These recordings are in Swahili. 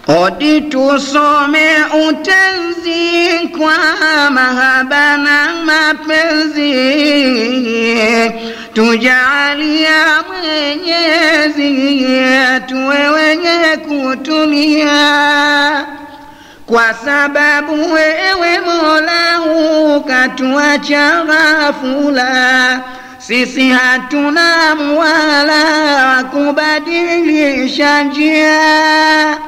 Odi tusome utenzi kwa mahaba na mapenzi, tujalia Mwenyezi tuwe wenye kutulia, kwa sababu wewe Mola ukatuacha ghafula. Sisi hatuna mwala kubadilisha njia.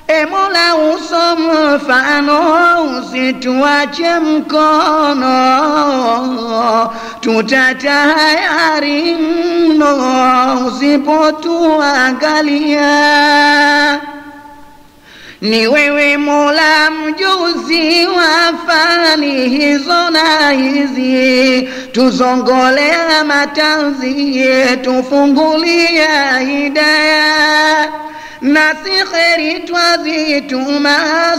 E Mola uso mfano, usituache mkono, tutatahayari mno usipotuangalia. Ni wewe Mola mjuzi wa fani hizo na hizi, tuzongolea matanzi, tufungulia hidayah. Nasi kheri twazituma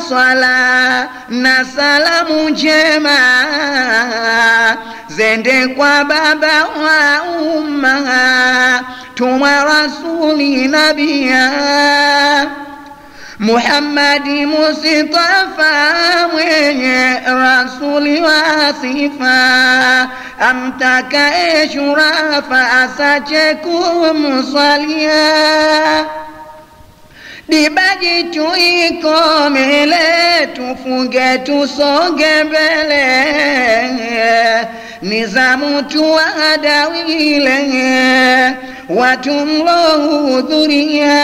swala na salamu njema, zende kwa baba wa umma, tuma rasuli nabia Muhammadi Mustafa, mwenye rasuli wa sifa, amtakaye shurafa asache kumswalia. Dibaji tuikomele, tufunge tusonge mbele, nizamu tuadawile, watu mlohudhuria.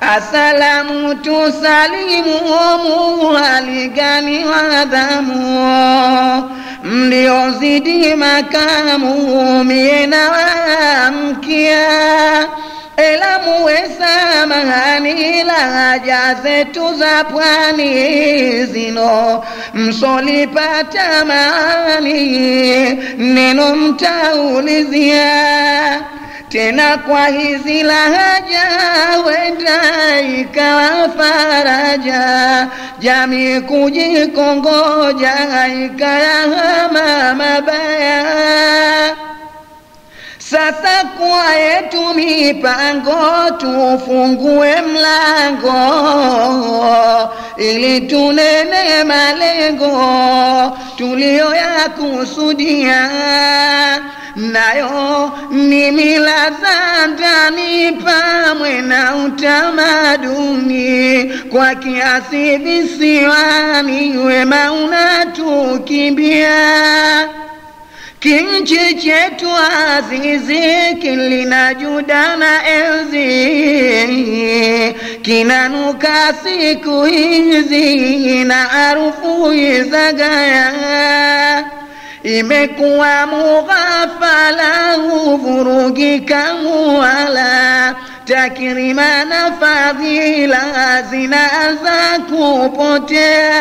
Asalamu tusalimu muhaligani wadhamu, mliozidi makamu miena wamkia. Ela muweza mahani lahaja zetu za pwani zino, msolipata maani neno mtaulizia. Tena kwa hizi lahaja wenda ikawa faraja, jamii kujikongoja ikayahama mabaya. Sasa kwa yetu mipango, tufungue mlango ili tunene malengo tulio ya kusudia. Nayo ni mila za ndani pamwe na utamaduni, kwa kiasi visiwani wema unatukimbia. Kinchi chetu azizi kilina juda na enzi, kinanuka siku hizi na harufu izagaya. Imekuwa mughafala, huvurugika muwala, takrima na fadhila zinaanza kupotea.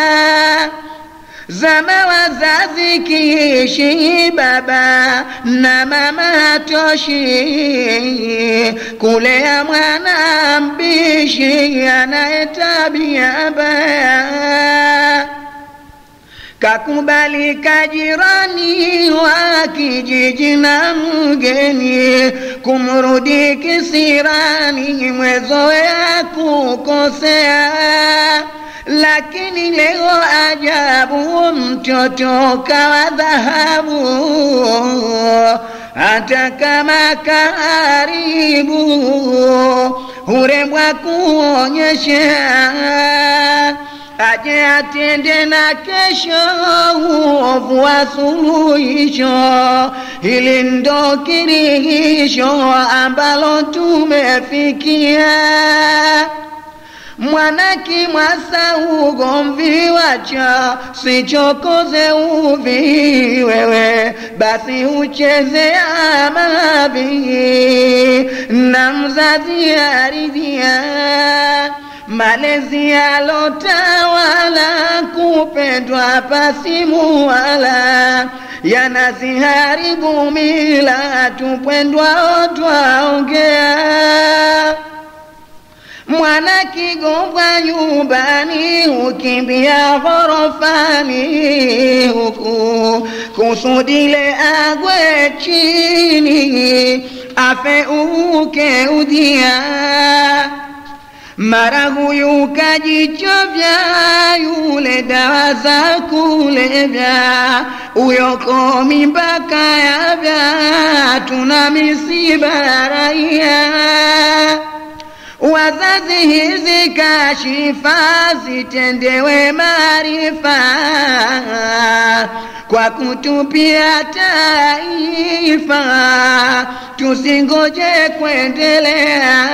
Zama wazazi kiishi, baba na mama hatoshi, kulea mwana mbishi anayetabia baya. Kakubalika jirani wa kijiji na mgeni, kumrudi kisirani mwezoea kukosea. Lakini leo ajabu, mtoto kawa dhahabu, hata kama karibu hurembwa kuonyesha. Aje atende na kesho uovu wa suluhisho, hili ndo kirihisho ambalo tumefikia. Mwana kimwasa ugomvi wacha, sichokoze uvi wewe, basi ucheze amavi na mzazi aridhia. Malezi yalotawala, kupendwa pasimu wala, yanaziharibu mila, tupendwa twaongea. Mwana kigongwa nyumbani, ukimbia ghorofani, huku kusudile agwe chini, afe uke udhia. mara huyu kajichovya, yule dawa za kulevya, uyoko mipaka yavya, tuna misiba ya raia. Wazazi hizi kashifa zitendewe maarifa, kwa kutupia taifa, tusingoje kuendelea.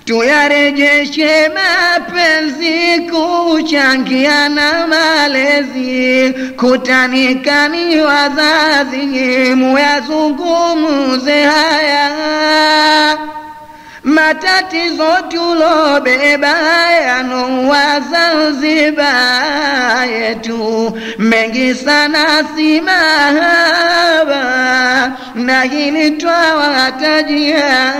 Tuyarejeshe mapenzi, kuchangiana malezi, kutanikani wazazi, muyazungumuze haya. Matatizo tulobeba yanowa Zanzibar yetu, mengi sana si mahaba, na hili twawatajia.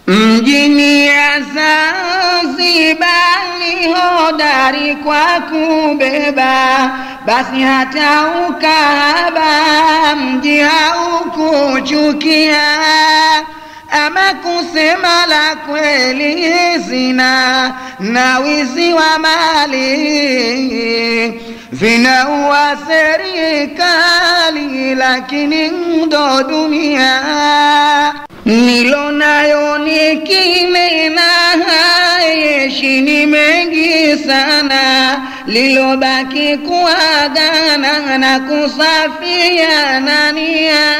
Mjini ya Zanzibar ni hodari kwa kubeba, basi hata ukahaba mji haukuchukia. Ama kusema la kweli, zina na wizi wa mali vinaua serikali, lakini ndo dunia. Nilonayo nikinena hayeshi ni mengi sana, lilobaki kuagana na kusafiana nia.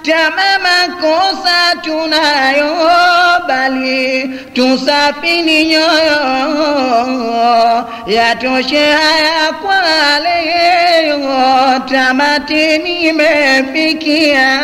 Tama makosa tunayo, bali tusafini nyoyo, yatoshe haya kwa leo, tamati nimefikia.